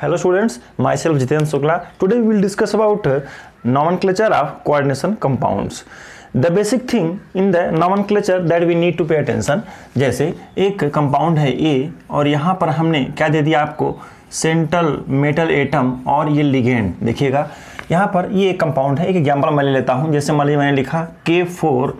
Hello students, myself Jiten Shukla. Today we will discuss about nomenclature of coordination compounds. The basic thing in the nomenclature that we need to pay attention. जैसे एक compound है A और यहाँ पर हमने क्या दे दिया आपको, सेंट्रल मेटल एटम और ये लिगेंड. देखिएगा यहाँ पर ये एक कंपाउंड है. एक एग्जाम्पल मैं ले लेता हूँ. जैसे मान लीजिए मैंने लिखा K4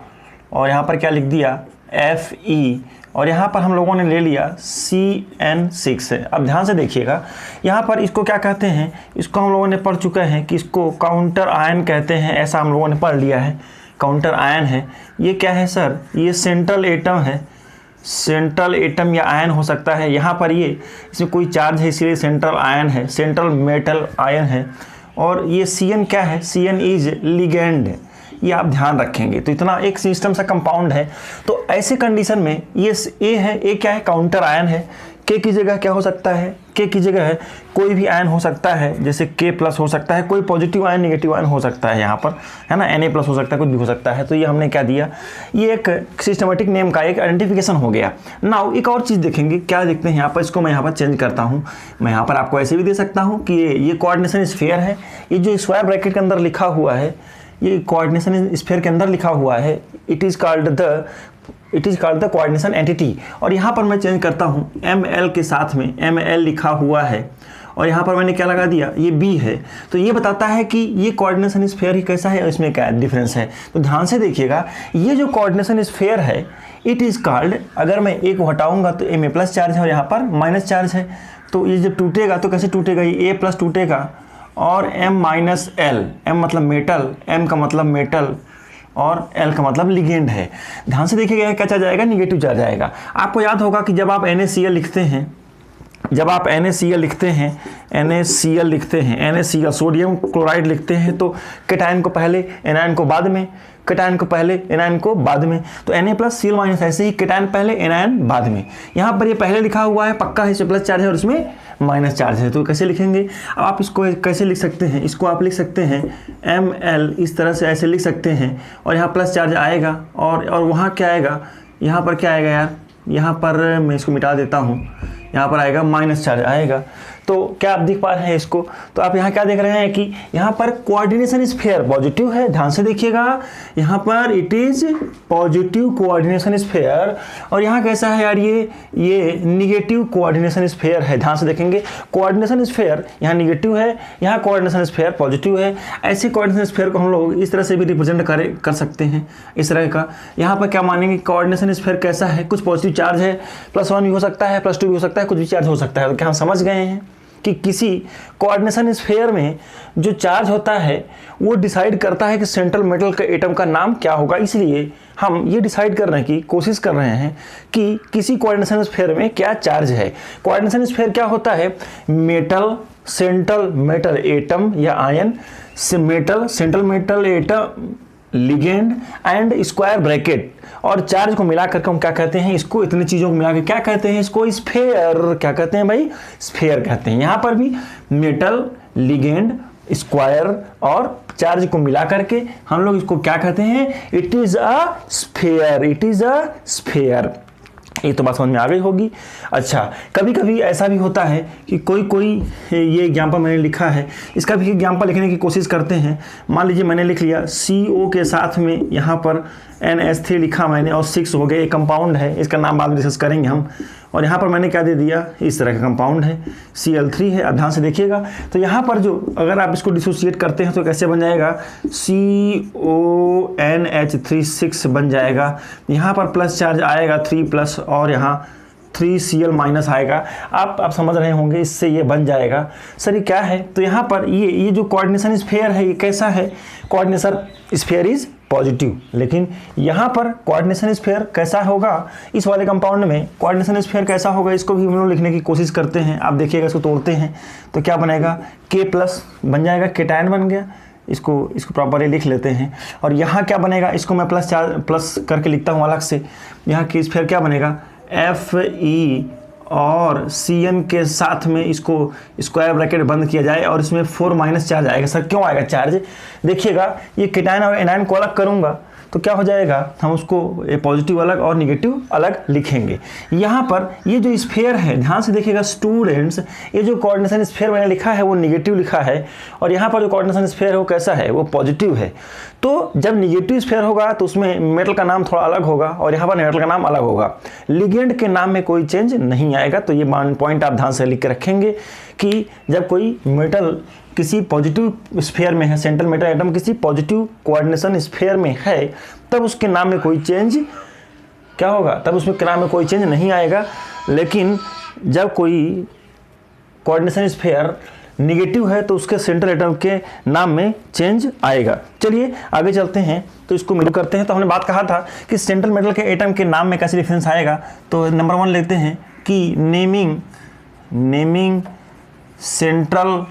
और यहाँ पर क्या लिख दिया Fe और यहाँ पर हम लोगों ने ले लिया CN6 है. अब ध्यान से देखिएगा यहाँ पर इसको क्या कहते हैं, इसको हम लोगों ने पढ़ चुके हैं कि इसको काउंटर आयन कहते हैं. ऐसा हम लोगों ने पढ़ लिया है, काउंटर आयन है. ये क्या है सर, ये सेंट्रल एटम है. सेंट्रल एटम या आयन हो सकता है. यहाँ पर ये इसमें कोई चार्ज है इसलिए सेंट्रल आयन है, सेंट्रल मेटल आयन है. और ये CN क्या है, CN इज लिगेंड. ये आप ध्यान रखेंगे. तो इतना एक सिस्टम सा कंपाउंड है. तो ऐसे कंडीशन में ये A है, A क्या है, काउंटर आयन है. K की जगह क्या हो सकता है, K की जगह है कोई भी आयन हो सकता है. जैसे K+ हो सकता है, कोई पॉजिटिव आयन नेगेटिव आयन हो सकता है यहाँ पर, है ना. Na+ हो सकता है, कुछ भी हो सकता है. तो ये हमने क्या दिया, ये एक सिस्टमेटिक नेम का एक आइडेंटिफिकेशन हो गया. नाउ एक और चीज़ देखेंगे, क्या देखते हैं यहाँ पर. इसको मैं यहाँ पर चेंज करता हूँ. मैं यहाँ पर आपको ऐसे भी दे सकता हूँ कि ये कोऑर्डिनेशन स्फीयर है. ये जो स्क्वायर ब्रैकेट के अंदर लिखा हुआ है, ये कोऑर्डिनेशन स्फीयर के अंदर लिखा हुआ है. It is called the coordination entity. और यहाँ पर मैं चेंज करता हूँ, ML के साथ में ML लिखा हुआ है और यहाँ पर मैंने क्या लगा दिया, ये B है. तो ये बताता है कि ये कोऑर्डिनेशन स्फीयर ही कैसा है और इसमें क्या डिफरेंस है. तो ध्यान से देखिएगा, ये जो कोऑर्डिनेशन स्फीयर है इट इज़ कॉल्ड, अगर मैं एक को हटाऊंगा तो A में प्लस चार्ज है और यहाँ पर माइनस चार्ज है. तो ये जब टूटेगा तो कैसे टूटेगा, ये A+ टूटेगा और M-L. M मतलब मेटल, M का मतलब मेटल और L का मतलब लिगेंड है. ध्यान से देखिएगा क्या चार्ज आएगा, निगेटिव चार्ज आएगा. आपको याद होगा कि जब आप NaCl लिखते हैं, NaCl सोडियम क्लोराइड लिखते हैं तो कैटायन को पहले, एनायन को बाद में, कैटायन को पहले, एनायन को बाद में. तो Na+Cl- ऐसे ही कैटायन पहले, एनायन बाद में. यहाँ पर ये पहले लिखा हुआ है, पक्का है, इसमें प्लस चार्ज है और इसमें माइनस चार्ज है. तो कैसे लिखेंगे, अब आप इसको कैसे लिख सकते हैं, इसको आप लिख सकते हैं ML इस तरह से ऐसे लिख सकते हैं और यहाँ प्लस चार्ज आएगा और वहाँ क्या आएगा, यहाँ पर क्या आएगा यार, यहाँ पर मैं इसको मिटा देता हूँ, यहाँ पर आएगा माइनस चार्ज आएगा. तो क्या आप देख पा रहे हैं इसको. तो आप यहाँ क्या देख रहे हैं कि यहाँ पर कोऑर्डिनेशन स्फीयर पॉजिटिव है. ध्यान से देखिएगा यहाँ पर it is positive coordination sphere और यहाँ कैसा है यार, ये निगेटिव कोऑर्डिनेशन स्फीयर है. ध्यान से देखेंगे, कोऑर्डिनेशन स्फीयर यहाँ निगेटिव है, यहाँ कोऑर्डिनेशन स्फीयर पॉजिटिव है. ऐसे कोऑर्डिनेशन स्फीयर को हम लोग इस तरह से भी रिप्रेजेंट कर सकते हैं, इस तरह का. यहाँ पर क्या मानेंगे, कोऑर्डिनेशन स्फीयर कैसा है, कुछ पॉजिटिव चार्ज है, +1 भी हो सकता है, +2 भी हो सकता है, कुछ भी चार्ज हो सकता है. तो क्या हम समझ गए हैं कि किसी कोऑर्डिनेशन स्फीयर में जो चार्ज होता है वो डिसाइड करता है कि सेंट्रल मेटल के एटम का नाम क्या होगा. इसलिए हम ये डिसाइड करने की कोशिश कर रहे हैं कि किसी कोऑर्डिनेशन स्फीयर में क्या चार्ज है. कोऑर्डिनेशन स्फीयर क्या होता है, मेटल, सेंट्रल मेटल एटम या ion, central metal atom, ligand and square bracket और चार्ज को मिला करके हम क्या कहते हैं, इसको इतनी चीज़ों को मिला के क्या कहते हैं, इसको स्फीयर. क्या कहते हैं भाई, स्फीयर कहते हैं. यहाँ पर भी मेटल, लिगेंड, स्क्वायर और चार्ज को मिला करके हम लोग इसको क्या कहते हैं, इट इज़ अ स्फीयर. ये तो बात समझ में आ गई होगी. अच्छा, कभी कभी ऐसा भी होता है कि कोई ये एग्जाम्पल मैंने लिखा है, इसका भी एग्जाम्पल लिखने की कोशिश करते हैं. मान लीजिए मैंने लिख लिया CO के साथ में यहाँ पर NH3 लिखा मैंने और 6 हो गए. एक कंपाउंड है, इसका नाम बाद में डिस्कस करेंगे हम. और यहाँ पर मैंने क्या दे दिया, इस तरह का कंपाउंड है, Cl3 है. अब ध्यान से देखिएगा तो यहाँ पर जो अगर आप इसको डिसोसिएट करते हैं तो कैसे बन जाएगा, CONH3 बन जाएगा. यहाँ पर प्लस चार्ज आएगा 3+ और यहाँ 3Cl- आएगा. आप समझ रहे होंगे, इससे ये बन जाएगा. सर ये क्या है, तो यहाँ पर ये जो कोऑर्डिनेशन स्फीयर है ये कैसा है, कोऑर्डिनेशन स्फीयर इज पॉजिटिव. लेकिन यहाँ पर कोऑर्डिनेशन स्फीयर कैसा होगा, इस वाले कंपाउंड में कोऑर्डिनेशन स्फीयर कैसा होगा, इसको भी हम लोग लिखने की कोशिश करते हैं. आप देखिएगा, इसको तोड़ते हैं तो क्या बनेगा, K+ बन जाएगा, कैटायन बन गया. इसको प्रॉपरली लिख लेते हैं. और यहाँ क्या बनेगा, इसको मैं प्लस करके लिखता हूँ अलग से. यहाँ की स्फीयर क्या बनेगा, Fe और Cn के साथ में इसको स्क्वायर ब्रैकेट बंद किया जाए और इसमें 4- चार्ज आएगा. सर क्यों आएगा चार्ज, देखिएगा ये कैटायन और एनायन को अलग करूँगा तो क्या हो जाएगा, हम उसको पॉजिटिव अलग और निगेटिव अलग लिखेंगे। यहाँ पर ये जो स्फीयर है, ध्यान से देखिएगा स्टूडेंट्स, ये जो कोऑर्डिनेशन स्फीयर मैंने लिखा है वो निगेटिव लिखा है, और यहाँ पर जो कोऑर्डिनेशन स्फीयर है वो कैसा है, वो पॉजिटिव है। तो जब निगेटिव स्फीयर होगा तो उसमें मेटल का नाम थोड़ा अलग होगा और यहाँ पर मेटल का नाम अलग होगा, लिगेंड के नाम में कोई चेंज नहीं आएगा। तो ये पॉइंट आप ध्यान से लिख के रखेंगे कि जब कोई मेटल किसी पॉजिटिव स्फीयर में है, सेंट्रल मेटल एटम किसी पॉजिटिव कोऑर्डिनेशन स्फीयर में है, तब उसके नाम में कोई चेंज क्या होगा, तब उसमें नाम में कोई चेंज नहीं आएगा। लेकिन जब कोई कोऑर्डिनेशन स्फीयर निगेटिव है तो उसके सेंट्रल एटम के नाम में चेंज आएगा। चलिए आगे चलते हैं, तो इसको मिल करते हैं। तो हमने बात कहा था कि सेंट्रल मेटल के एटम के नाम में कैसे डिफरेंस आएगा। तो नंबर 1 लेते हैं कि नेमिंग सेंट्रल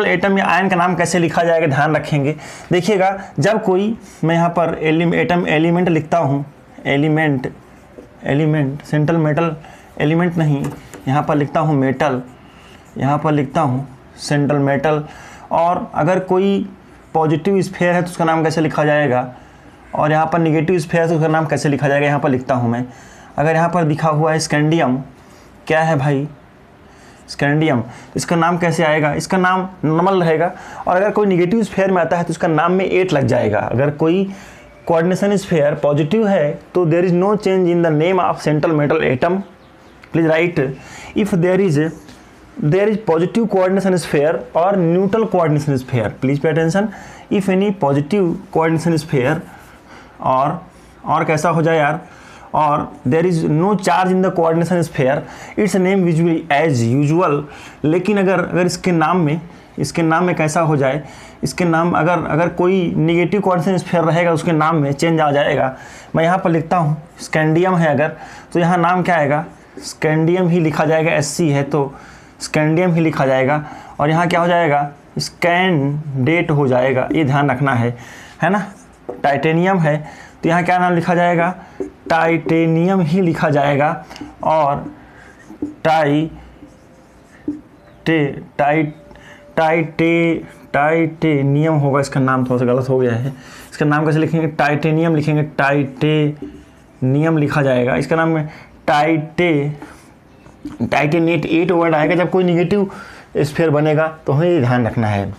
एटम या आयन का नाम कैसे लिखा जाएगा, ध्यान रखेंगे। देखिएगा जब कोई, मैं यहाँ पर एलिमेंट लिखता हूँ, एलिमेंट सेंट्रल मेटल एलिमेंट नहीं, यहाँ पर लिखता हूँ मेटल, यहाँ पर लिखता हूँ सेंट्रल मेटल। और अगर कोई पॉजिटिव स्फीयर है तो उसका नाम कैसे लिखा जाएगा, और यहाँ पर निगेटिव स्फीयर है तो उसका नाम कैसे लिखा जाएगा, यहाँ पर लिखता हूँ मैं। अगर यहाँ पर लिखा हुआ है स्कैंडियम, क्या है भाई, स्कैंडियम, इसका नाम कैसे आएगा, इसका नाम नॉर्मल रहेगा। और अगर कोई निगेटिव स्फीयर में आता है तो उसका नाम में 8 लग जाएगा। अगर कोई कोऑर्डिनेशन स्फीयर पॉजिटिव है तो there is no change in the name of central metal atom. Please write if there is positive coordination sphere और neutral coordination sphere. Please pay attention, if any positive coordination sphere और कैसा हो जाए यार, और there is no charge in the coordination sphere, it's name visually as usual. लेकिन अगर इसके नाम में कैसा हो जाए, इसके नाम अगर कोई निगेटिव कोऑर्डिनेशन स्फीयर रहेगा उसके नाम में चेंज आ जाएगा। मैं यहाँ पर लिखता हूँ स्कैंडियम है अगर, तो यहाँ नाम क्या आएगा, स्कैंडियम ही लिखा जाएगा, SC है तो स्कैंडियम ही लिखा जाएगा। और यहाँ क्या हो जाएगा, स्कैंडेट हो जाएगा, ये ध्यान रखना है ना। टाइटेनियम है तो यहाँ क्या नाम लिखा जाएगा, टाइटेनियम ही लिखा जाएगा। और टाइटेनियम होगा, इसका नाम थोड़ा सा गलत हो गया है, इसका नाम कैसे लिखेंगे, टाइटेनियम लिखेंगे, टाइटेनियम लिखा जाएगा। इसका नाम में टाइटेनेट 8 वर्ड आएगा जब कोई निगेटिव स्फीयर बनेगा, तो हमें ये ध्यान रखना है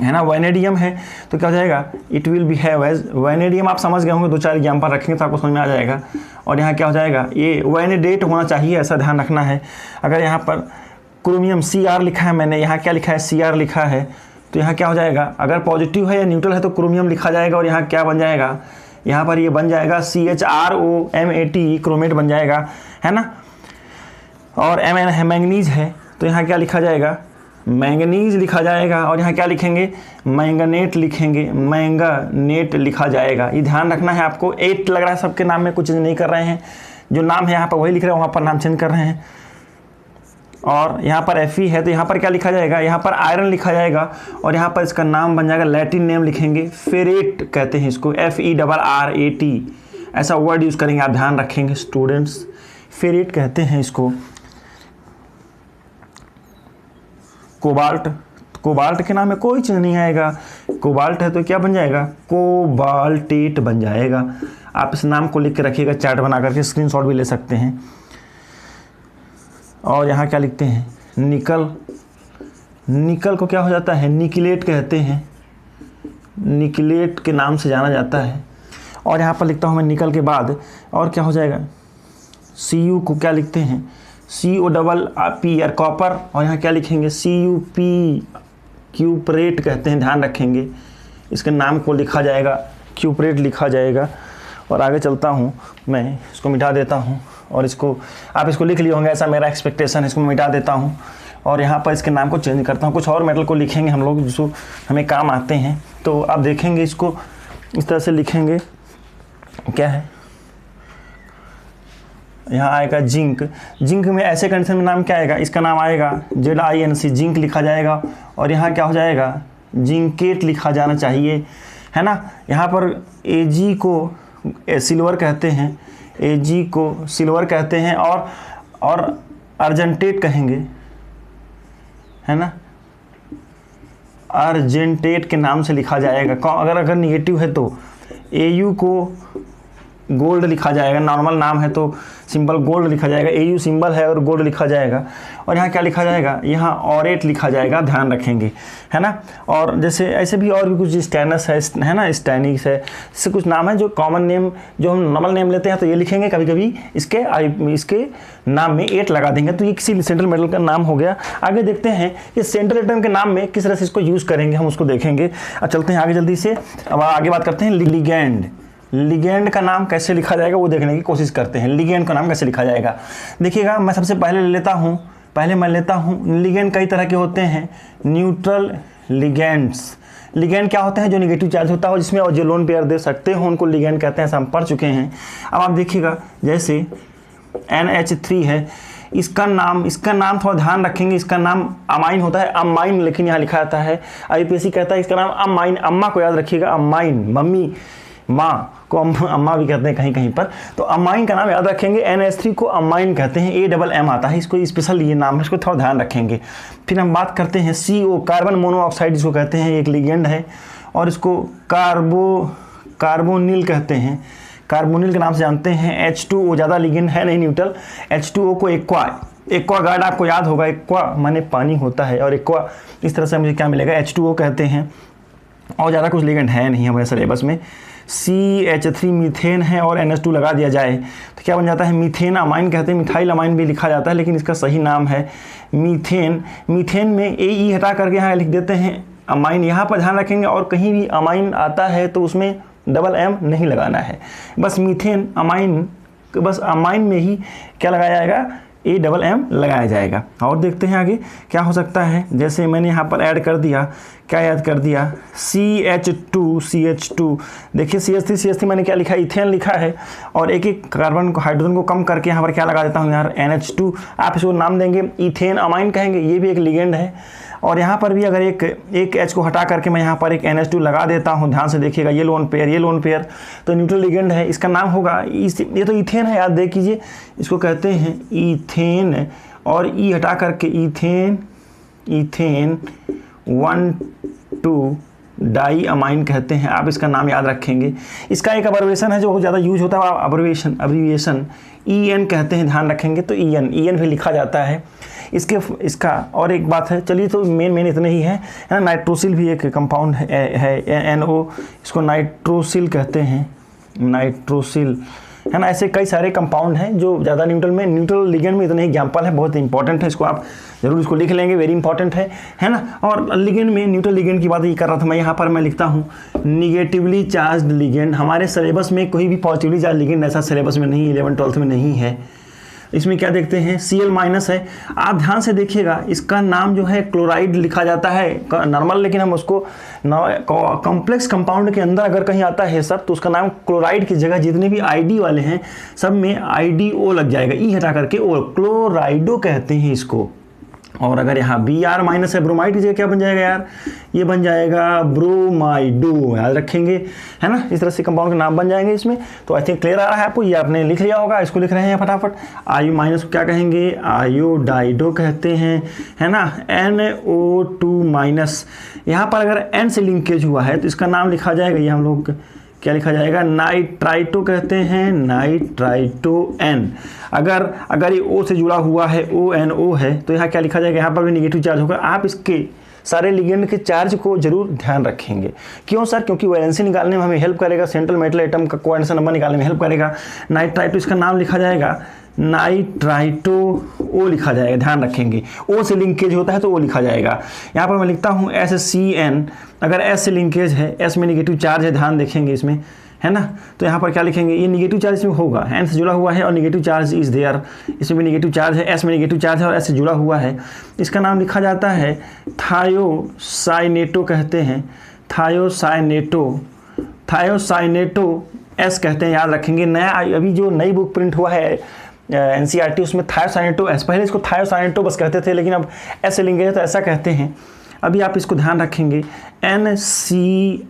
ना। वैनेडियम है तो क्या हो जाएगा, it will behave as vanadium. आप समझ गए होंगे, 2-4 एग्जाम्पल रखेंगे तो आपको समझ में आ जाएगा। और यहाँ क्या हो जाएगा, ये वैनेडेट होना चाहिए, ऐसा ध्यान रखना है। अगर यहाँ पर क्रोमियम Cr लिखा है मैंने, यहाँ क्या लिखा है, Cr लिखा है, तो यहाँ क्या हो जाएगा, अगर पॉजिटिव है या न्यूट्रल है तो क्रोमियम लिखा जाएगा। और यहाँ क्या बन जाएगा, यहाँ पर ये बन जाएगा CHROMAT, क्रोमेट बन जाएगा, है ना। और Mn है मैंगनीज है, तो यहाँ क्या लिखा जाएगा, मैंगनीज लिखा जाएगा। और यहाँ क्या लिखेंगे, मैंगनेट लिखेंगे, मैंगनेट लिखा जाएगा। ये ध्यान रखना है आपको। 8 लग रहा है सबके नाम में, कुछ चेंज नहीं कर रहे हैं, जो नाम है यहाँ पर वही लिख रहे हैं, वहाँ पर नाम चेंज कर रहे हैं। और यहाँ पर Fe है तो यहाँ पर क्या लिखा जाएगा, यहाँ पर आयरन लिखा जाएगा। और यहाँ पर इसका नाम बन जाएगा, लैटिन नेम लिखेंगे, फेरेट कहते हैं इसको, FERRAT, ऐसा वर्ड यूज़ करेंगे, आप ध्यान रखेंगे स्टूडेंट्स, फेरेट कहते हैं इसको। कोबाल्ट के नाम में कोई चीज़ नहीं आएगा, कोबाल्ट है तो क्या बन जाएगा, कोबाल्टेट बन जाएगा। आप इस नाम को लिख के रखिएगा, चार्ट बना करके स्क्रीनशॉट भी ले सकते हैं। और यहाँ क्या लिखते हैं, निकल को क्या हो जाता है, निकलेट कहते हैं, निकलेट के नाम से जाना जाता है। और यहाँ पर लिखता हूँ मैं निकल के बाद, और क्या हो जाएगा, Cu को क्या लिखते हैं, COPP कॉपर। और यहाँ क्या लिखेंगे, CUP, क्यूपरेट कहते हैं, ध्यान रखेंगे, इसके नाम को लिखा जाएगा, क्यूपरेट लिखा जाएगा। और आगे चलता हूँ मैं, इसको मिटा देता हूँ, और इसको आप इसको लिख लिए होंगे, ऐसा मेरा एक्सपेक्टेशन है। इसको मिटा देता हूँ और यहाँ पर इसके नाम को चेंज करता हूँ। कुछ और मेटल को लिखेंगे हम लोग जिसको हमें काम आते हैं, तो आप देखेंगे इसको इस तरह से लिखेंगे, क्या है, यहाँ आएगा जिंक। जिंक में ऐसे कंडीशन में नाम क्या आएगा, इसका नाम आएगा ZINC, जिंक लिखा जाएगा। और यहाँ क्या हो जाएगा, जिंकेट लिखा जाना चाहिए, है ना। यहाँ पर Ag को सिल्वर कहते हैं, Ag को सिल्वर कहते हैं, और अर्जेंटेट कहेंगे, है ना, अर्जेंटेट के नाम से लिखा जाएगा। अगर निगेटिव है तो AU को गोल्ड लिखा जाएगा, नॉर्मल नाम है तो सिंबल गोल्ड लिखा जाएगा, AU सिंबल है और गोल्ड लिखा जाएगा। और यहाँ क्या लिखा जाएगा, यहाँ ऑरेट लिखा जाएगा, ध्यान रखेंगे, है ना। और जैसे ऐसे भी और भी कुछ स्टैनस है ना, स्टैनिक्स है, इससे कुछ नाम है जो कॉमन नेम, जो हम नॉर्मल नेम लेते हैं तो ये लिखेंगे, कभी कभी इसके नाम में 8 लगा देंगे, तो ये किसी सेंट्रल मेटल का नाम हो गया। आगे देखते हैं कि सेंट्रल एटम के नाम में किस तरह से इसको यूज़ करेंगे, हम उसको देखेंगे। अब चलते हैं आगे जल्दी से। अब आगे बात करते हैं लिगेंड। लिगेंड का नाम कैसे लिखा जाएगा वो देखने की कोशिश करते हैं। लिगेंड का नाम कैसे लिखा जाएगा, देखिएगा, मैं सबसे पहले मैं लेता हूँ लिगेंड कई तरह के होते हैं। न्यूट्रल लिगेंड्स, लिगेंड क्या होते हैं, जो नेगेटिव चार्ज होता हो जिसमें और जो लोन पेयर दे सकते हो उनको लिगेंड कहते हैं, हम पढ़ चुके हैं। अब आप देखिएगा जैसे NH3 है, इसका नाम थोड़ा ध्यान रखेंगे, इसका नाम अमाइन होता है, अमाइन, लेकिन यहाँ लिखा जाता है IUPAC कहता है इसका नाम अमाइन। अम्मा को याद रखिएगा, अमाइन, मम्मी, माँ को अम्मा भी कहते हैं कहीं कहीं पर, तो अमाइन का नाम याद रखेंगे। NH3 को अमाइन कहते हैं, AMM आता है, इसको स्पेशल ये नाम है, इसको थोड़ा ध्यान रखेंगे। फिर हम बात करते हैं CO, कार्बन मोनोऑक्साइड जिसको कहते हैं, एक लिगेंड है और इसको कार्बोनिल कहते हैं, कार्बोनिल के नाम से जानते हैं। H2O ज़्यादा लिगेंड है नहीं, न्यूट्रल। H2O को एक्वा गार्ड आपको याद होगा, एक्वा माने पानी होता है, और एक्वा इस तरह से मुझे क्या मिलेगा, H2O कहते हैं। और ज़्यादा कुछ लिगेंड है नहीं हमारे सिलेबस में। CH3 मीथेन है और NH2 लगा दिया जाए तो क्या बन जाता है, मीथेन अमाइन कहते हैं, मिथाइल अमाइन भी लिखा जाता है, लेकिन इसका सही नाम है मीथेन। मीथेन में AE हटा करके यहाँ लिख देते हैं अमाइन, यहाँ पर ध्यान रखेंगे। और कहीं भी अमाइन आता है तो उसमें MM नहीं लगाना है, बस मीथेन अमाइन, बस अमाइन में ही क्या लगाया जाएगा, AMM लगाया जाएगा। और देखते हैं आगे क्या हो सकता है। जैसे मैंने यहाँ पर ऐड कर दिया, क्या याद कर दिया, CH2, देखिए CH3 मैंने क्या लिखा, इथेन लिखा है, और एक एक कार्बन को, हाइड्रोजन को कम करके यहाँ पर क्या लगा देता हूँ यार, NH2। आप इसको नाम देंगे इथेन अमाइन कहेंगे, ये भी एक लिगेंड है। और यहाँ पर भी अगर एक H को हटा करके मैं यहाँ पर एक NH2 लगा देता हूँ, ध्यान से देखिएगा, ये लोन पेयर, तो न्यूट्रल लिगेंड है, इसका नाम होगा, ये तो इथेन है, याद देख कीजिए, इसको कहते हैं इथेन। और E हटा करके इथेन 1,2 डाई अमाइन कहते हैं, आप इसका नाम याद रखेंगे। इसका एक अब्रिविएशन है जो बहुत ज़्यादा यूज होता है, अब्रिविएशन EN कहते हैं, ध्यान रखेंगे। तो EN भी लिखा जाता है इसका। और एक बात है, चलिए तो मेन इतने ही है ना। नाइट्रोसिल भी एक कंपाउंड है NO, इसको नाइट्रोसिल कहते हैं, नाइट्रोसिल, है ना। ऐसे कई सारे कंपाउंड हैं जो ज़्यादा न्यूट्रल लिगेंड में इतने एग्जाम्पल है, बहुत इंपॉर्टेंट है, इसको आप जरूर इसको लिख लेंगे, वेरी इंपॉर्टेंट है ना। और लिगेंड में न्यूट्रल लिगेंड की बात ये कर रहा था मैं, यहाँ पर मैं लिखता हूँ निगेटिवली चार्ज लिगेंड। हमारे सिलेबस में कोई भी पॉजिटिवली चार्ज लिगेंड ऐसा सिलेबस में नहीं, 11th-12th में नहीं है। इसमें क्या देखते हैं, Cl- है, आप ध्यान से देखिएगा, इसका नाम जो है क्लोराइड लिखा जाता है नॉर्मल, लेकिन हम उसको कॉम्प्लेक्स कंपाउंड के अंदर अगर कहीं आता है सब, तो उसका नाम क्लोराइड की जगह जितने भी ID वाले हैं सब में IDO लग जाएगा, E हटा करके O, क्लोराइडो कहते हैं इसको। और अगर यहाँ Br- है, ब्रोमाइड की जगह क्या बन जाएगा यार, ये बन जाएगा ब्रोमाइडो, याद रखेंगे, है ना। इस तरह से कंपाउंड के नाम बन जाएंगे इसमें। तो आई थिंक क्लियर आ रहा है आपको, ये आपने लिख लिया होगा, इसको लिख रहे हैं फटाफट। IU- को क्या कहेंगे, आयोडाइडो कहते हैं, है ना। NO2-, यहाँ पर अगर N से लिंकेज हुआ है तो इसका नाम लिखा जाएगा, ये हम लोग क्या लिखा जाएगा, नाइट्राइटो कहते हैं, नाइट्राइटो N। अगर ये O से जुड़ा हुआ है, ONO है, तो यहाँ क्या लिखा जाएगा, यहाँ पर भी नेगेटिव चार्ज होगा। आप इसके सारे लिगेंड के चार्ज को जरूर ध्यान रखेंगे। क्यों सर, क्योंकि वैलेंसी निकालने में हमें हेल्प करेगा, सेंट्रल मेटल एटम का कोऑर्डिनेशन नंबर निकालने में हेल्प करेगा। नाइट्राइटो, इसका नाम लिखा जाएगा नाइट्राइटो, O लिखा जाएगा, ध्यान रखेंगे। O से लिंकेज होता है तो O लिखा जाएगा। यहाँ पर मैं लिखता हूँ SCN, अगर S से लिंकेज है, S में निगेटिव चार्ज है, ध्यान देखेंगे इसमें, है ना। तो यहाँ पर क्या लिखेंगे, ये निगेटिव चार्ज इसमें होगा, N से जुड़ा हुआ है और निगेटिव चार्ज इज देयर, इसमें भी निगेटिव चार्ज है, S में निगेटिव चार्ज है और S से जुड़ा हुआ है। इसका नाम लिखा जाता है थायोसाइनेटो कहते हैं, थायोसाइनेटो S कहते हैं, याद रखेंगे। नया अभी जो नई बुक प्रिंट हुआ है NCERT, उसमें थायोसाइनेटो S, पहले इसको थायोसाइनेटो बस कहते थे, लेकिन अब S से लिंकेज है तो ऐसा कहते हैं। अभी आप इसको ध्यान रखेंगे, NCS,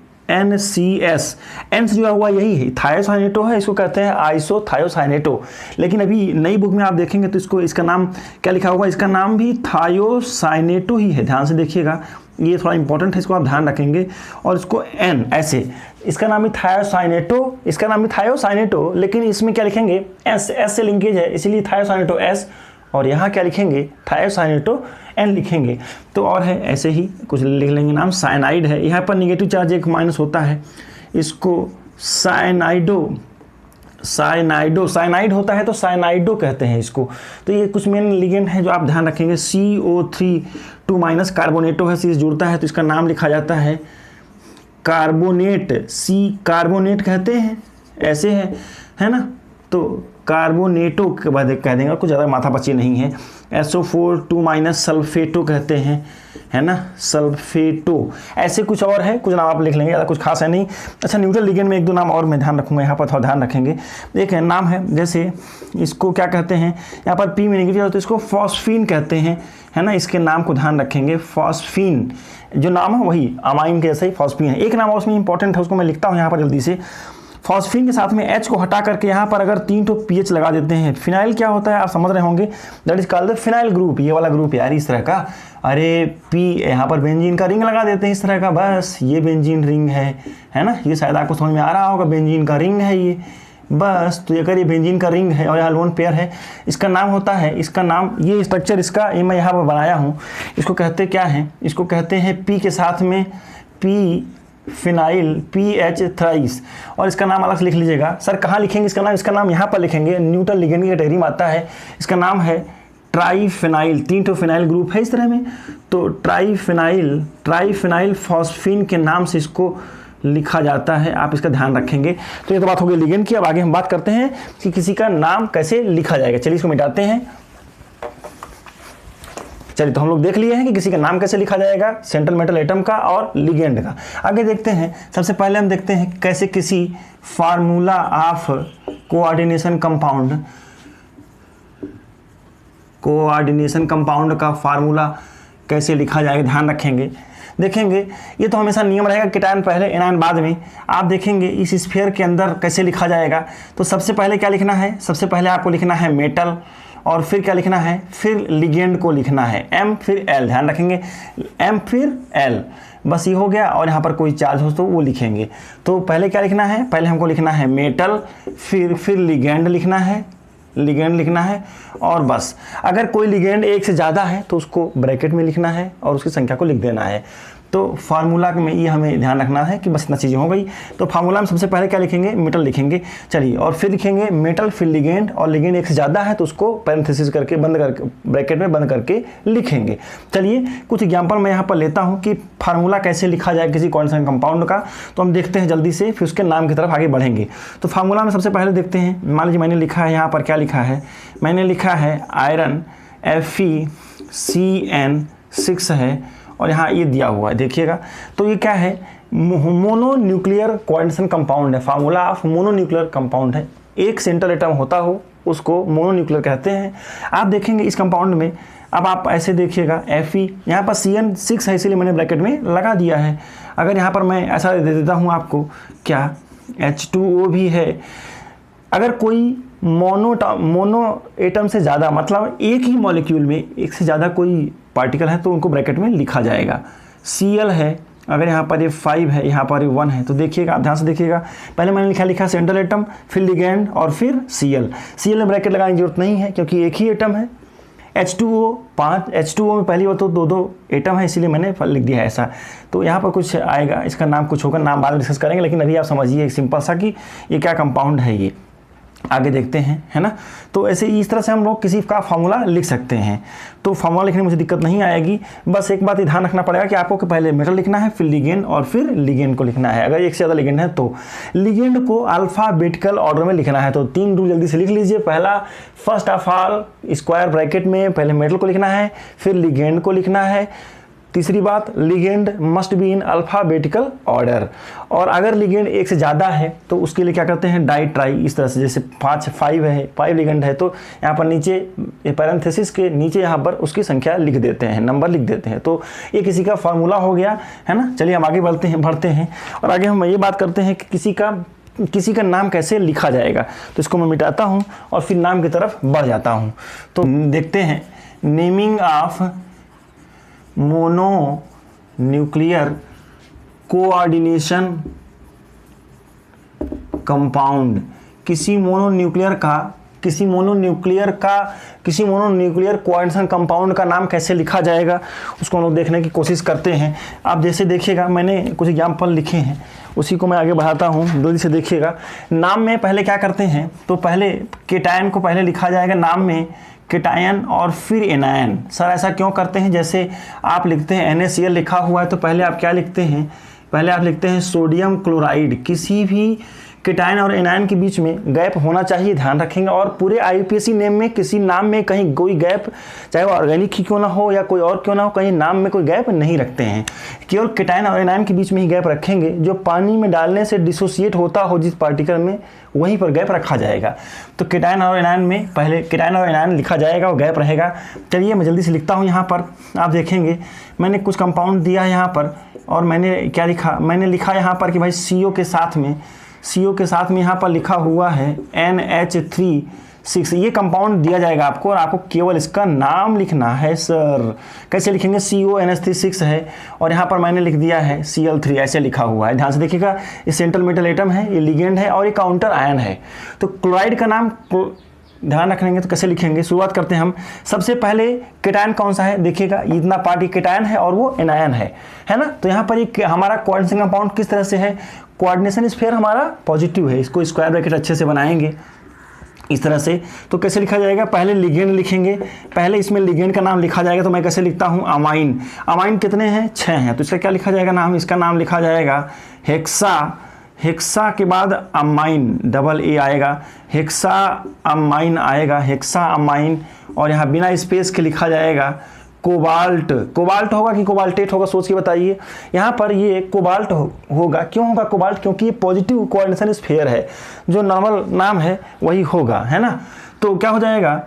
N से जुड़ा हुआ यही है, थायोसाइनेटो है, इसको कहते हैं आइसोथायोसाइनेटो। लेकिन अभी नई बुक में आप देखेंगे तो इसका नाम क्या लिखा होगा, इसका नाम भी थायोसाइनेटो ही है, ध्यान से देखिएगा, ये थोड़ा इंपॉर्टेंट है, इसको आप ध्यान रखेंगे। और इसको एन ऐसे, इसका नाम है थायोसाइनेटो, इसका नाम है थायोसाइनेटो, लेकिन इसमें क्या लिखेंगे एस, एस से लिंकेज है इसीलिए थायोसाइनेटो एस, और यहाँ क्या लिखेंगे थायोसाइनेटो एन लिखेंगे। तो और है ऐसे ही कुछ लिख लेंगे नाम। साइनाइड है, यहाँ पर निगेटिव चार्ज एक माइनस होता है, इसको साइनाइडो, साइनाइड होता है तो साइनाइडो कहते हैं इसको। तो ये कुछ मेन लिगेंड है जो आप ध्यान रखेंगे। CO3 2 माइनस कार्बोनेटो है, सी जुड़ता है तो इसका नाम लिखा जाता है कार्बोनेट, सी कार्बोनेट कहते हैं, ऐसे है ना। तो कार्बोनेटो के बाद कह देंगे, कुछ ज़्यादा माथापच्ची नहीं है। SO4 2 माइनस सल्फेटो कहते हैं, है ना, सल्फेटो। ऐसे कुछ और है, कुछ नाम आप लिख लेंगे, ज़्यादा कुछ खास है नहीं। अच्छा, न्यूट्रल लिगेंड में एक दो नाम और मैं ध्यान रखूँगा, यहाँ पर थोड़ा ध्यान रखेंगे। एक नाम है, जैसे इसको क्या कहते हैं, यहाँ पर पी में निगेटिव है तो इसको फॉस्फीन कहते हैं, है ना। इसके नाम को ध्यान रखेंगे, फॉस्फीन जो नाम है वही अमाइन के जैसे ही फॉस्फीन है। एक नाम और उसमें इंपॉर्टेंट है, उसको मैं लिखता हूँ यहाँ पर जल्दी से। फॉस्फीन के साथ में H को हटा करके यहाँ पर अगर 3 तो पीएच लगा देते हैं, फिनाइल क्या होता है आप समझ रहे होंगे, that is called the phenyl group. ये वाला ग्रुप यार इस तरह का, अरे पी यहाँ पर बेंजीन का रिंग लगा देते हैं इस तरह का, बस ये बेंजीन रिंग है ना। ये शायद आपको समझ में आ रहा होगा, बेंजीन का रिंग है ये, बस। तो अगर ये बेंजीन का रिंग है और यहाँ लोन पेयर है, इसका नाम होता है, इसका नाम ये स्ट्रक्चर इसका ये मैं यहाँ पर बनाया हूँ, इसको कहते क्या है, इसको कहते हैं पी के साथ में पी फिनाइल PH थ्राइस, और इसका नाम अलग से लिख लीजिएगा। सर कहाँ लिखेंगे इसका नाम? इसका नाम यहाँ पर लिखेंगे, न्यूट्रल लिगेंड की कैटेगरी में आता है। इसका नाम है ट्राईफिनाइल, 3 तो फिनाइल ग्रुप है इस तरह में, तो ट्राईफिनाइल फॉस्फीन के नाम से इसको लिखा जाता है, आप इसका ध्यान रखेंगे। तो ये तो बात हो गई लिगेंड की। अब आगे हम बात करते हैं कि किसी का नाम कैसे लिखा जाएगा। चलिए इसको मिटाते हैं। चलिए, तो हम लोग देख लिए हैं कि किसी का नाम कैसे लिखा जाएगा, सेंट्रल मेटल एटम का और लिगेंड का। आगे देखते हैं, सबसे पहले हम देखते हैं कैसे किसी फार्मूला ऑफ कोऑर्डिनेशन कंपाउंड का फार्मूला कैसे लिखा जाएगा, ध्यान रखेंगे। देखेंगे ये तो हमेशा नियम रहेगा, केटायन पहले एनायन बाद में। आप देखेंगे इस स्फीयर के अंदर कैसे लिखा जाएगा, तो सबसे पहले क्या लिखना है, सबसे पहले आपको लिखना है मेटल, और फिर क्या लिखना है, फिर लिगेंड को लिखना है M फिर L, ध्यान रखेंगे M फिर L, बस ये हो गया। और यहाँ पर कोई चार्ज हो तो वो लिखेंगे। तो पहले क्या लिखना है, पहले हमको लिखना है मेटल, फिर लिगेंड लिखना है, और बस। अगर कोई लिगेंड एक से ज़्यादा है तो उसको ब्रैकेट में लिखना है और उसकी संख्या को लिख देना है। तो फार्मूला में ये हमें ध्यान रखना है कि बस इतना चीज़ें हो गई। तो फार्मूला में सबसे पहले क्या लिखेंगे, मेटल लिखेंगे। चलिए, और फिर लिखेंगे मेटल फिर लिगेंड, और लिगेंड एक से ज़्यादा है तो उसको पैरेंथेसिस करके बंद करके ब्रैकेट में बंद करके लिखेंगे। चलिए कुछ एग्जाम्पल मैं यहाँ पर लेता हूँ कि फार्मूला कैसे लिखा जाए किसी कोऑर्डिनेशन कंपाउंड का। तो हम देखते हैं जल्दी से, फिर उसके नाम की तरफ आगे बढ़ेंगे। तो फार्मूला में सबसे पहले देखते हैं, मान लीजिए मैंने लिखा है यहाँ पर, क्या लिखा है, मैंने लिखा है आयरन FeCN6 है, और यहाँ ये दिया हुआ है, देखिएगा। तो ये क्या है, मोनोन्यूक्लियर कोऑर्डिनेशन कंपाउंड है, फार्मूला ऑफ मोनोन्यूक्लियर कंपाउंड है। एक सेंट्रल एटम होता हो उसको मोनोन्यूक्लियर कहते हैं। आप देखेंगे इस कंपाउंड में, अब आप ऐसे देखिएगा Fe, यहाँ पर CN6 है इसीलिए मैंने ब्रैकेट में लगा दिया है। अगर यहाँ पर मैं ऐसा दे देता हूँ आपको, क्या H2O भी है। अगर कोई मोनो एटम से ज़्यादा, मतलब एक ही मॉलिक्यूल में एक से ज़्यादा कोई पार्टिकल है तो उनको ब्रैकेट में लिखा जाएगा। Cl है, अगर यहाँ पर ये 5 है, यहाँ पर ये 1 है, तो देखिएगा, आप ध्यान से देखिएगा। पहले मैंने लिखा सेंट्रल एटम, फिर लिगेंड, और फिर Cl में ब्रैकेट लगाने की जरूरत नहीं है क्योंकि एक ही एटम है। H2O में पहली बार तो दो एटम है, इसीलिए मैंने लिख दिया है ऐसा। तो यहाँ पर कुछ आएगा, इसका नाम कुछ होगा, नाम बाद में डिस्कस करेंगे, लेकिन अभी आप समझिए सिंपल सा कि ये क्या कंपाउंड है ये। आगे देखते हैं, है ना। तो ऐसे इस तरह से हम लोग किसी का फार्मूला लिख सकते हैं। तो फार्मूला लिखने में मुझे दिक्कत नहीं आएगी, बस एक बात ध्यान रखना पड़ेगा कि आपको पहले मेटल लिखना है, फिर लिगेंड, और फिर लिगेंड को लिखना है। अगर एक से ज़्यादा लिगेंड है तो लिगेंड को अल्फ़ाबेटिकल ऑर्डर में लिखना है। तो 3 रूल जल्दी से लिख लीजिए। पहला, first of all square bracket में पहले मेटल को लिखना है, फिर लिगेंड को लिखना है। तीसरी बात, ligand must be in alphabetical order. और अगर लिगेंड एक से ज़्यादा है तो उसके लिए क्या करते हैं, डाई ट्राई, इस तरह से। जैसे 5 लिगेंड है तो यहाँ पर नीचे पैरेंथेसिस के नीचे यहाँ पर उसकी संख्या लिख देते हैं, नंबर लिख देते हैं। तो ये किसी का फार्मूला हो गया, है ना। चलिए हम आगे बढ़ते हैं और आगे हम ये बात करते हैं कि किसी का नाम कैसे लिखा जाएगा। तो इसको मैं मिटाता हूँ और फिर नाम की तरफ बढ़ जाता हूँ। तो देखते हैं naming of nuclear coordination compound. किसी मोनोन्यूक्लियर कोऑर्डिनेशन कंपाउंड का नाम कैसे लिखा जाएगा उसको हम लोग देखने की कोशिश करते हैं। आप जैसे देखिएगा, मैंने कुछ एग्जाम्पल लिखे हैं, उसी को मैं आगे बढ़ाता हूँ, जल्दी से देखिएगा। नाम में पहले क्या करते हैं, तो पहले केटायन को पहले लिखा जाएगा नाम में, केटायन और फिर एनायन। सर ऐसा क्यों करते हैं? जैसे आप लिखते हैं NaCl लिखा हुआ है तो पहले आप क्या लिखते हैं, पहले आप लिखते हैं सोडियम क्लोराइड। किसी भी केटायन और एनायन के बीच में गैप होना चाहिए, ध्यान रखेंगे। और पूरे IUPAC नेम में किसी नाम में कहीं कोई गैप, चाहे वो ऑर्गेनिक ही क्यों ना हो या कोई और क्यों ना हो, कहीं नाम में कोई गैप नहीं रखते हैं। केवल केटायन और एनायन के बीच में ही गैप रखेंगे। जो पानी में डालने से डिसोसिएट होता हो जिस पार्टिकल में, वहीं पर गैप रखा जाएगा। तो केटायन और एनायन में पहले केटायन और एनायन लिखा जाएगा और गैप रहेगा। चलिए मैं जल्दी से लिखता हूँ। यहाँ पर आप देखेंगे मैंने कुछ कंपाउंड दिया है यहाँ पर, और मैंने क्या लिखा, मैंने लिखा यहाँ पर कि भाई CO के साथ में यहाँ पर लिखा हुआ है NH3 ये कंपाउंड दिया जाएगा आपको, और आपको केवल इसका नाम लिखना है। सर कैसे लिखेंगे? CONH3 है, और यहाँ पर मैंने लिख दिया है Cl3, ऐसे लिखा हुआ है। ध्यान से देखिएगा, ये सेंट्रल मेटल एटम है, ये लिगेंड है और ये काउंटर आयन है। तो क्लोराइड का नाम ध्यान रखेंगे तो कैसे लिखेंगे? शुरुआत करते हैं हम। सबसे पहले केटायन कौन सा है? देखिएगा इतना पार्ट ये केटायन है और वो एनायन है ना। तो यहाँ पर एक हमारा कोऑर्डिनेशन कंपाउंड किस तरह से है, कोऑर्डिनेशन स्फीयर हमारा पॉजिटिव है। इसको स्क्वायर ब्रैकेट अच्छे से बनाएंगे इस तरह से। तो कैसे लिखा जाएगा? पहले लिगेंड लिखेंगे, पहले इसमें लिगेंड का नाम लिखा जाएगा। तो मैं कैसे लिखता हूँ? अमाइन। अमाइन कितने हैं? 6 हैं। तो इसका क्या लिखा जाएगा नाम? इसका नाम लिखा जाएगा हेक्सा के बाद अमाइन, डबल A आएगा, हेक्सा अमाइन आएगा, हेक्सा अमाइन। और यहाँ बिना स्पेस के लिखा जाएगा कोबाल्ट होगा कि कोबाल्टेट होगा, सोच के बताइए। यहाँ पर ये कोबाल्ट होगा। क्यों होगा कोबाल्ट? क्योंकि ये पॉजिटिव कोऑर्डिनेशन स्फीयर है, जो नॉर्मल नाम है वही होगा, है ना। तो क्या हो जाएगा?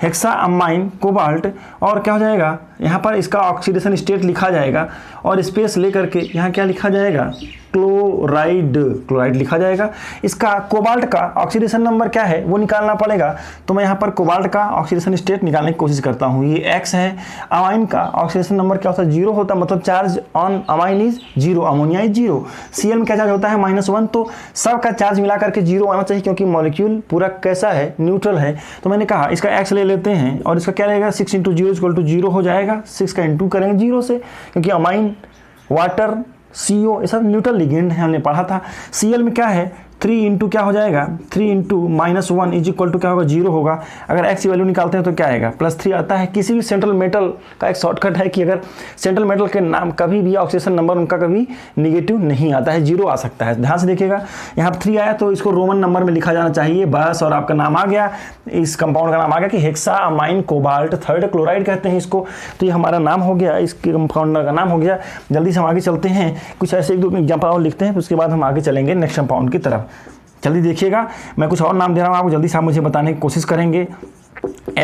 Hexa amine cobalt. और क्या हो जाएगा? यहाँ पर इसका ऑक्सीडेशन स्टेट लिखा जाएगा, और स्पेस लेकर के यहाँ क्या लिखा जाएगा? क्लोराइड लिखा जाएगा। इसका कोबाल्ट का ऑक्सीडेशन नंबर क्या है वो निकालना पड़ेगा। तो मैं यहाँ पर कोबाल्ट का ऑक्सीडेशन स्टेट निकालने की कोशिश करता हूँ। ये X है। अमाइन का ऑक्सीडेशन नंबर क्या होता है? 0 होता है, मतलब charge on amine is 0, ammonia is 0। Cl में क्या चार्ज होता है? -1। तो सबका चार्ज मिला करके 0 आना चाहिए, क्योंकि मॉलिक्यूल पूरा कैसा है? न्यूट्रल है। तो मैंने कहा इसका X ले लेते हैं, और इसका क्या रहेगा? 6 × 0 = 0 हो जाएगा। 6 का इंटू करेंगे 0 से, क्योंकि अमाइन, वाटर, CO ये सब न्यूट्रल लिगेंड है, हमने पढ़ा था। Cl में क्या है? 3 इंटू क्या हो जाएगा? 3 इंटू -1 इज इक्वल टू क्या होगा? 0 होगा। अगर X की वैल्यू निकालते हैं तो क्या आएगा? +3 आता है। किसी भी सेंट्रल मेटल का एक शॉर्टकट है कि अगर सेंट्रल मेटल के नाम कभी भी ऑक्सीडेशन नंबर उनका कभी निगेटिव नहीं आता है, 0 आ सकता है। ध्यान से देखिएगा, यहाँ 3 आया तो इसको रोमन नंबर में लिखा जाना चाहिए बस, और आपका नाम आ गया, इस कंपाउंड का नाम आ गया कि hexa amine cobalt 3rd chloride कहते हैं इसको। तो ये हमारा नाम हो गया, इस कंपाउंड का नाम हो गया। जल्दी से हम आगे चलते हैं, कुछ ऐसे 1-2 एग्जाम्पल और लिखते हैं, उसके बाद हम आगे चलेंगे नेक्स्ट कंपाउंड की तरफ। जल्दी देखिएगा, मैं कुछ और नाम दे रहा हूँ आपको, जल्दी से आप मुझे बताने की कोशिश करेंगे।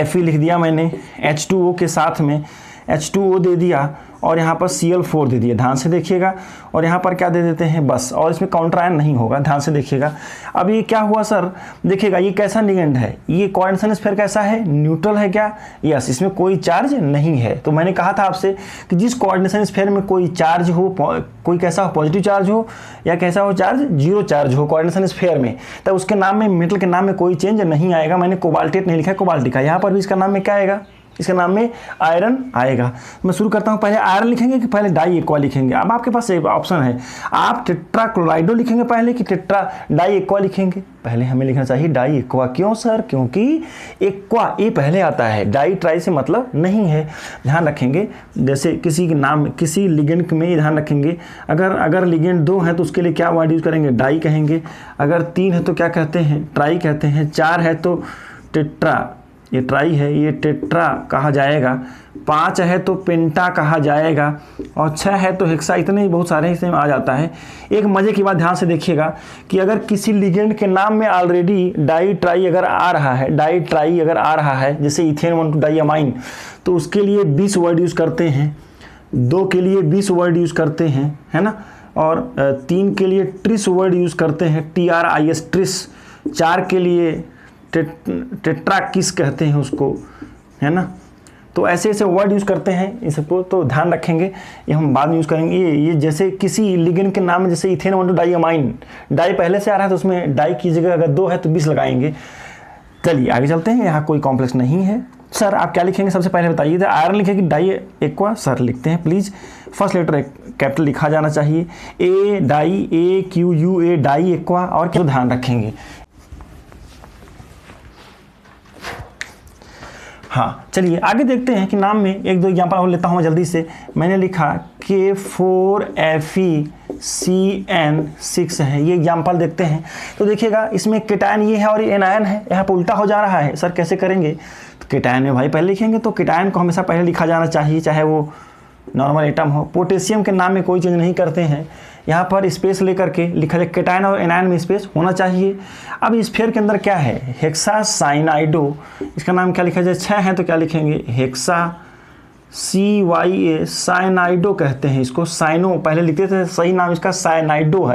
Fe लिख दिया मैंने, H2O के साथ में H2O दे दिया, और यहाँ पर Cl4 दे दिया। ध्यान से देखिएगा, और यहाँ पर क्या दे देते हैं? बस। और इसमें काउंटर आयन नहीं होगा, ध्यान से देखिएगा। अब ये क्या हुआ सर? देखिएगा ये कैसा लिगेंड है? ये कोऑर्डिनेशन स्फीयर कैसा है? न्यूट्रल है क्या? यस, इसमें कोई चार्ज नहीं है। तो मैंने कहा था आपसे कि जिस कोऑर्डिनेशन स्फीयर में कोई चार्ज हो, कोई कैसा हो? पॉजिटिव चार्ज हो, या कैसा हो चार्ज? 0 चार्ज हो कोऑर्डिनेशन स्फीयर में, तब उसके नाम में, मेटल के नाम में कोई चेंज नहीं आएगा। मैंने कोबाल्टेट नहीं लिखा है, कोबाल्ट लिखा। यहाँ पर भी इसका नाम में क्या आएगा? इसके नाम में आयरन आएगा। मैं शुरू करता हूँ, पहले आयरन लिखेंगे कि पहले डाई एक्वा लिखेंगे? अब आपके पास एक ऑप्शन है, आप टेट्रा क्लोराइडो लिखेंगे पहले कि टेट्रा डाई एक्वा लिखेंगे? पहले हमें लिखना चाहिए डाई एक्वा। क्यों सर? क्योंकि एक्वा ए पहले आता है, डाई ट्राई से मतलब नहीं है। ध्यान रखेंगे, जैसे किसी के नाम, किसी लिगेंड में ध्यान रखेंगे, अगर लिगेंड 2 है तो उसके लिए क्या वर्ड यूज करेंगे? डाई कहेंगे। अगर 3 है तो क्या कहते हैं? ट्राई कहते हैं। 4 है तो टेट्रा, ये ट्राई है, ये टेट्रा कहा जाएगा। 5 है तो पेंटा कहा जाएगा, और 6 है तो हेक्सा। इतने ही बहुत सारे इसमें आ जाता है। एक मजे की बात ध्यान से देखिएगा कि अगर किसी लिगेंड के नाम में ऑलरेडी डाई ट्राई अगर आ रहा है, डाई ट्राई अगर आ रहा है, जैसे इथेन 1,2 डाईअमाइन, तो उसके लिए 20 वर्ड यूज करते हैं, 2 के लिए 20 वर्ड यूज करते हैं, है ना, और 3 के लिए ट्रिस वर्ड यूज करते हैं, TRIS ट्रिस। 4 के लिए टेट्राकिस कहते हैं उसको, है ना। तो ऐसे ऐसे वर्ड यूज़ करते हैं, इसको तो ध्यान रखेंगे, ये हम बाद में यूज़ करेंगे। ये जैसे किसी लिगेंड के नाम में, जैसे इथेन 1 डाइअमाइन, डाई पहले से आ रहा है तो उसमें डाई की जगह अगर 2 है तो 20 लगाएंगे। चलिए आगे चलते हैं, यहाँ कोई कॉम्प्लेक्स नहीं है। सर आप क्या लिखेंगे सबसे पहले बताइए। आयरन लिखेगी डाई एक्वा, सर लिखते हैं प्लीज़। फर्स्ट लेटर कैपिटल लिखा जाना चाहिए, ए डाई, AQUA डाई एक्वा, और क्या ध्यान रखेंगे। हाँ चलिए आगे देखते हैं कि नाम में एक दो एग्जाम्पल और लेता हूँ मैं जल्दी से। मैंने लिखा K4FeCN6 है, ये एग्जाम्पल देखते हैं। तो देखिएगा इसमें केटायन ये है और ये एनायन है, यहाँ पर उल्टा हो जा रहा है। सर कैसे करेंगे, तो केटायन में भाई पहले लिखेंगे, तो केटायन को हमेशा पहले लिखा जाना चाहिए, चाहे वो नॉर्मल एटम हो। पोटेशियम के नाम में कोई चेंज नहीं करते हैं, यहाँ पर स्पेस लेकर के लिखा जाए, केटायन और एनायन में स्पेस होना चाहिए। अब इस स्फीयर के अंदर क्या है, हेक्सा साइनाइडो, इसका नाम क्या लिखा जाए, 6 है तो क्या लिखेंगे, हेक्सा CYA साइनाइडो कहते हैं इसको। साइनो पहले लिखते थे, सही नाम इसका साइनाइडो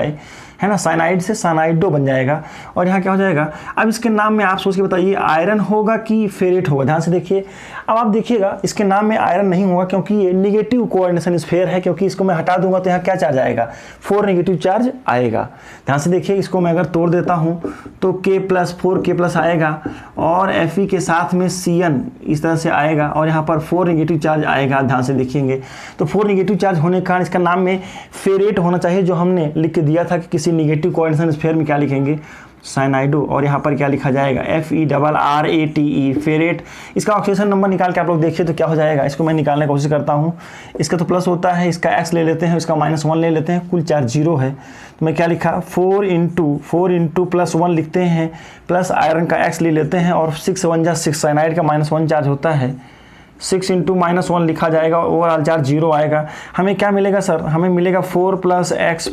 है ना, साइनाइड से साइनाइडो बन जाएगा। और यहाँ क्या हो जाएगा, अब इसके नाम में आप सोच के बताइए आयरन होगा कि फेरेट होगा। ध्यान से देखिए, अब आप देखिएगा इसके नाम में आयरन नहीं होगा क्योंकि ये निगेटिव कोऑर्डिनेशन स्फीयर है, क्योंकि इसको मैं हटा दूंगा तो यहाँ क्या चार्ज आएगा, 4 नेगेटिव चार्ज आएगा। ध्यान से देखिए, इसको मैं अगर तोड़ देता हूँ तो K+4K+ आएगा, और Fe के साथ में Cn इस तरह से आएगा, और यहाँ पर 4 नेगेटिव चार्ज आएगा। ध्यान से देखेंगे तो 4 नेगेटिव चार्ज होने के कारण इसका नाम में फेरेट होना चाहिए, जो हमने लिख के दिया था कि किसी निगेटिव कोऑर्डिनेशन स्फीयर में क्या लिखेंगे, साइनाइडो। और यहाँ पर क्या लिखा जाएगा, FeRATE फेरेट। इसका ऑक्सीजन नंबर निकाल के आप लोग देखिए तो क्या हो जाएगा, इसको मैं निकालने की कोशिश करता हूँ। इसका तो प्लस होता है, इसका X ले लेते हैं, इसका -1 ले लेते हैं, कुल चार्ज 0 है। तो मैं क्या लिखा, 4 इंटू +1 लिखते हैं, प्लस आयरन का X ले लेते हैं, और 6 1 जा 6, साइनाइड का -1 चार्ज होता है, 6 इंटू -1 लिखा जाएगा, ओवरऑल चार्ज 0 आएगा। हमें क्या मिलेगा सर, हमें मिलेगा 4 + X +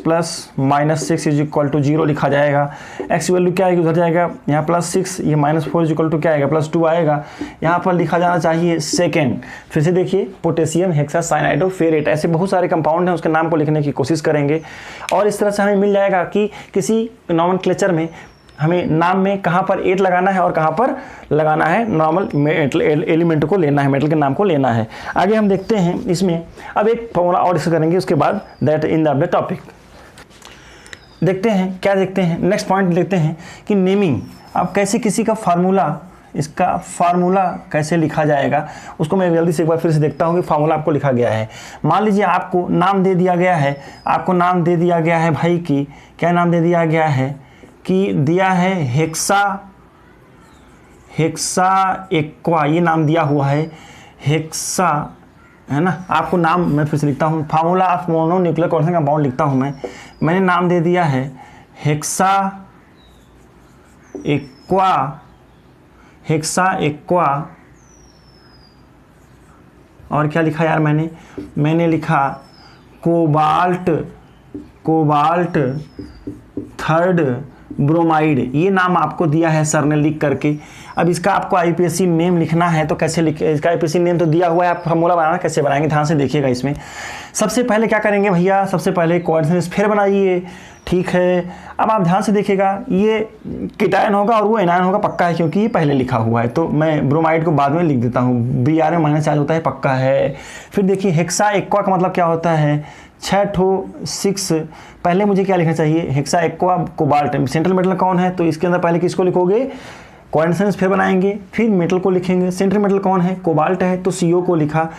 -6 = 0 लिखा जाएगा। X की वैल्यू क्या आएगी, उधर जाएगा, यहाँ +6, ये -4 = क्या आएगा, +2 आएगा। यहाँ पर लिखा जाना चाहिए सेकेंड। फिर से देखिए, पोटेशियम हेक्सा साइनाइडो फेरेट, ऐसे बहुत सारे कंपाउंड हैं, उसके नाम को लिखने की कोशिश करेंगे। और इस तरह से हमें मिल जाएगा कि किसी नॉमेनक्लेचर में हमें नाम में कहाँ पर 8 लगाना है और कहाँ पर लगाना है नॉर्मल मेटल एलिमेंट को लेना है, मेटल के नाम को लेना है। आगे हम देखते हैं इसमें, अब एक फॉर्मूला और डिस्कस करेंगे उसके बाद, दैट इन द टॉपिक। देखते हैं क्या देखते हैं, नेक्स्ट पॉइंट देखते हैं कि नेमिंग। अब कैसे किसी का फार्मूला, इसका फार्मूला कैसे लिखा जाएगा, उसको मैं जल्दी से एक बार फिर से देखता हूँ कि फार्मूला आपको लिखा गया है। मान लीजिए आपको नाम दे दिया गया है, आपको नाम दे दिया गया है भाई की, क्या नाम दे दिया गया है कि दिया है हेक्सा एक्वा, ये नाम दिया हुआ है हेक्सा, है ना। आपको नाम मैं फिर से लिखता हूँ, formula of mononuclear coordination compound लिखता हूँ मैंने नाम दे दिया है हेक्सा एक्वा। और क्या लिखा यार मैंने लिखा कोबाल्ट थर्ड ब्रोमाइड, ये नाम आपको दिया है सर ने लिख करके। अब इसका आपको IPSC नेम लिखना है तो कैसे लिखे, इसका IPSC नेम तो दिया हुआ है, आप फार्मूला बनाना कैसे बनाएंगे, ध्यान से देखिएगा। इसमें सबसे पहले क्या करेंगे भैया, सबसे पहले कोऑर्डिनेशन स्फीयर बनाइए, ठीक है। अब आप ध्यान से देखिएगा, ये केटायन होगा और वो एनायन होगा, पक्का है क्योंकि ये पहले लिखा हुआ है, तो मैं ब्रोमाइड को बाद में लिख देता हूँ, Br में माइनस चार्ज होता है, पक्का है। फिर देखिए हेक्सा एक्वा का मतलब क्या होता है, 6 पहले मुझे क्या लिखना चाहिए, hexa aqua cobalt, central metal कौन है, तो इसके अंदर पहले किसको लिखोगे, कोऑर्डिनेशन स्फीयर बनाएंगे, फिर मेटल को लिखेंगे। सेंट्रल मेटल कौन है, कोबाल्ट है, तो CO को लिखा।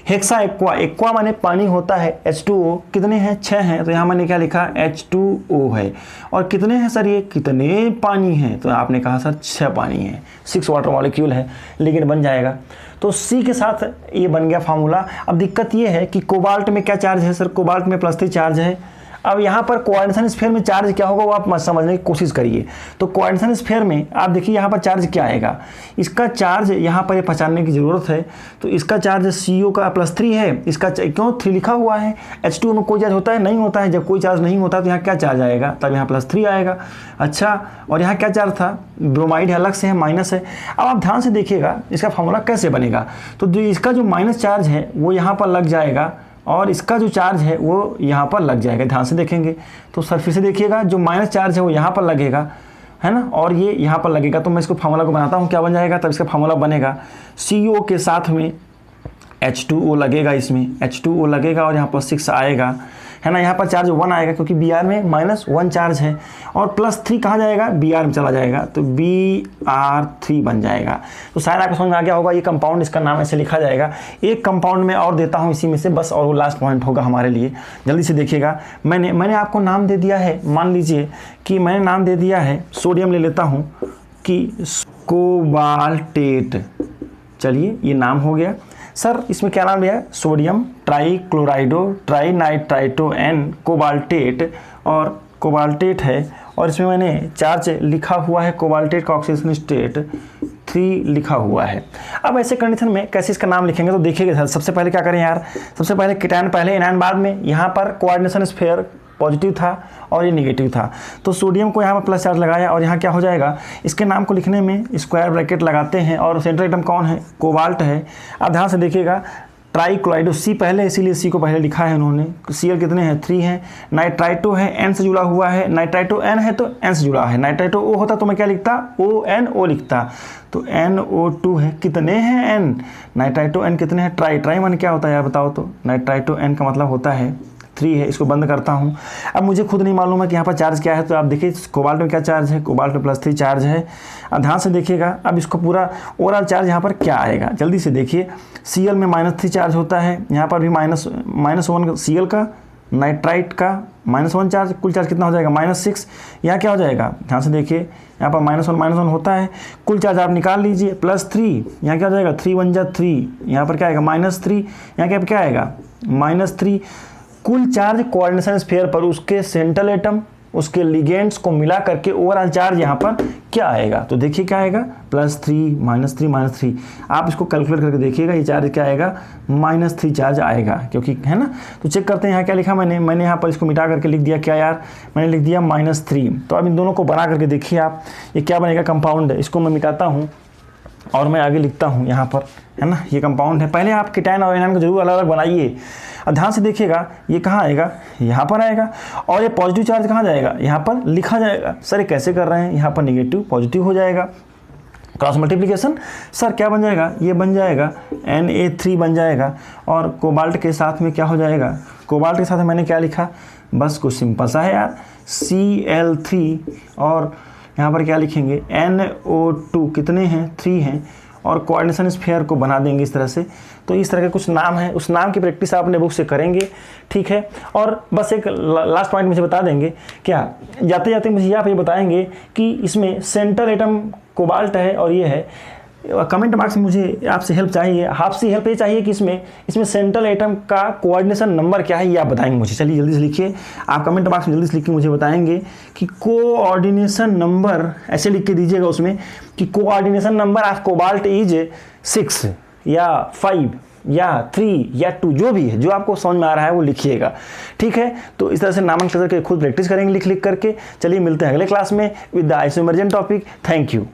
हेक्सा एक्वा माने पानी होता है, H2O, कितने हैं, 6 हैं, तो यहाँ मैंने क्या लिखा, H2O है। और कितने हैं सर, ये कितने पानी हैं, तो आपने कहा सर 6 पानी है, 6 वाटर मॉलिक्यूल है, लेकिन बन जाएगा। तो C के साथ ये बन गया फार्मूला। अब दिक्कत ये है कि कोबाल्ट में क्या चार्ज है सर, कोबाल्ट में +3 चार्ज है। अब यहाँ पर कोऑर्डिनेशन स्फीयर में चार्ज क्या होगा वो आप समझने की कोशिश करिए। तो कोऑर्डिनेशन स्फीयर में आप देखिए यहाँ पर चार्ज क्या आएगा, इसका चार्ज यहाँ पर ये पहचानने की ज़रूरत है। तो इसका चार्ज CO का +3 है, इसका क्यों 3 लिखा हुआ है, H2O में कोई चार्ज होता है, नहीं होता है। जब कोई चार्ज नहीं होता तो यहाँ क्या चार्ज आएगा, तब यहाँ +3 आएगा। अच्छा, और यहाँ क्या चार्ज था, ब्रोमाइड अलग से है, माइनस है। अब आप ध्यान से देखिएगा इसका फार्मूला कैसे बनेगा, तो जो इसका जो माइनस चार्ज है वो यहाँ पर लग जाएगा, और इसका जो चार्ज है वो यहाँ पर लग जाएगा। ध्यान से देखेंगे तो सर फिर से देखिएगा, जो माइनस चार्ज है वो यहाँ पर लगेगा, है ना, और ये यहाँ पर लगेगा। तो मैं इसको फार्मूला को बनाता हूँ, क्या बन जाएगा, तब इसका फार्मूला बनेगा CO के साथ में H2O लगेगा, इसमें H2O लगेगा और यहाँ पर 6 आएगा, है ना। यहाँ पर चार्ज 1 आएगा क्योंकि Br में -1 चार्ज है, और +3 कहाँ जाएगा, Br में चला जाएगा, तो Br3 बन जाएगा। तो शायद आपको समझ में आ गया होगा, ये कंपाउंड, इसका नाम ऐसे लिखा जाएगा। एक कंपाउंड में और देता हूँ इसी में से बस, और वो लास्ट पॉइंट होगा हमारे लिए। जल्दी से देखिएगा, मैंने आपको नाम दे दिया है, मान लीजिए कि मैंने नाम दे दिया है, सोडियम ले लेता हूँ कि कोबाल्टेट। चलिए ये नाम हो गया। सर इसमें क्या नाम लिया है, सोडियम ट्राइक्लोराइडो ट्राइनाइट्राइटो एन कोबाल्टेट, और कोबाल्टेट है, और इसमें मैंने चार्ज लिखा हुआ है, कोबाल्टेट का ऑक्सीडेशन स्टेट 3 लिखा हुआ है। अब ऐसे कंडीशन में कैसे इसका नाम लिखेंगे, तो देखिएगा सर, सबसे पहले क्या करें यार, सबसे पहले कीटैन पहले, एनायन बाद में। यहाँ पर कोऑर्डिनेशन स्फीयर पॉजिटिव था और ये निगेटिव था, तो सोडियम को यहाँ पर प्लस चार्ज लगाया, और यहाँ क्या हो जाएगा, इसके नाम को लिखने में स्क्वायर ब्रैकेट लगाते हैं, और सेंट्रल एटम कौन है, कोबाल्ट है। अब ध्यान से देखिएगा, ट्राइक्लोराइडो सी पहले, इसीलिए सी को पहले लिखा है उन्होंने। Cl कितने हैं, 3 हैं। नाइट्राइटो है, N से जुड़ा हुआ है, नाइट्राइटो N है तो N से जुड़ा है। नाइट्राइटो O होता तो मैं क्या लिखता, ONO लिखता, तो NO2 है। कितने हैं N, नाइट्राइटो N कितने हैं, ट्राई मन क्या होता है यार बताओ तो, नाइट्राइटो N का मतलब होता है 3 है। इसको बंद करता हूँ। अब मुझे खुद नहीं मालूम है कि यहाँ पर चार्ज क्या है, तो आप देखिए कोबाल्ट में क्या चार्ज है, कोबाल्ट में +3 चार्ज है। अब ध्यान से देखिएगा, अब इसको पूरा ओवरऑल चार्ज यहाँ पर क्या आएगा, जल्दी से देखिए। Cl में -3 चार्ज होता है, यहाँ पर भी -1 Cl का, नाइट्राइट का -1 चार्ज, कुल चार्ज कितना हो जाएगा, -6। यहाँ क्या हो जाएगा, ध्यान से देखिए, यहाँ पर -1 होता है, कुल चार्ज आप निकाल लीजिए, +3, यहाँ क्या हो जाएगा, 3 1 जा 3, यहाँ पर क्या आएगा, -3, यहाँ क्या आएगा, -3। कुल चार्ज कोऑर्डिनेशन स्फीयर पर उसके सेंट्रल एटम, उसके लिगेंड्स को मिला करके ओवरऑल चार्ज यहाँ पर क्या आएगा, तो देखिए क्या आएगा, +3 -3 आप इसको कैलकुलेट करके देखिएगा, ये चार्ज क्या आएगा, -3 चार्ज आएगा, क्योंकि है ना। तो चेक करते हैं यहाँ क्या लिखा मैंने यहाँ पर इसको मिटा करके लिख दिया, क्या यार, मैंने लिख दिया -3। तो अब इन दोनों को बना करके देखिए आप, ये क्या बनेगा, कंपाउंड है। इसको मैं मिटाता हूँ और मैं आगे लिखता हूँ यहाँ पर, है ना, ये कंपाउंड है। पहले आप कीटैन और एनायन को जरूर अलग अलग बनाइए। अब ध्यान से देखिएगा, ये कहाँ आएगा, यहाँ पर आएगा, और ये पॉजिटिव चार्ज कहाँ जाएगा, यहाँ पर लिखा जाएगा। सर ये कैसे कर रहे हैं, यहाँ पर निगेटिव पॉजिटिव हो जाएगा, क्रॉस मल्टीप्लिकेशन। सर क्या बन जाएगा, ये बन जाएगा Na3 बन जाएगा, और कोबाल्ट के साथ में क्या हो जाएगा, कोबाल्ट के साथ मैंने क्या लिखा, बस कुछ सिंपल सा है यार, Cl3, और यहाँ पर क्या लिखेंगे, NO2 कितने हैं, 3 हैं, और कोऑर्डिनेशन स्फीयर को बना देंगे इस तरह से। तो इस तरह के कुछ नाम हैं, उस नाम की प्रैक्टिस आप अपने बुक से करेंगे, ठीक है। और बस एक लास्ट पॉइंट मुझे बता देंगे, क्या जाते जाते मुझे आप ये बताएंगे कि इसमें सेंट्रल एटम कोबाल्ट है और ये है। कमेंट बॉक्स में मुझे आपसे हेल्प चाहिए, आपसे हेल्प ये चाहिए कि इसमें सेंट्रल एटम का कोऑर्डिनेशन नंबर क्या है, ये आप बताएंगे मुझे। चलिए जल्दी से लिखिए, आप कमेंट बॉक्स में जल्दी से लिख के मुझे बताएंगे कि कोऑर्डिनेशन नंबर, ऐसे लिख के दीजिएगा उसमें कि coordination number of cobalt is 6 या 5 या 3 या 2, जो भी है, जो आपको समझ में आ रहा है वो लिखिएगा, ठीक है। तो इस तरह से नामन क्लेचर के खुद प्रैक्टिस करेंगे लिख करके। चलिए मिलते हैं अगले क्लास में with the isomerism topic. Thank you.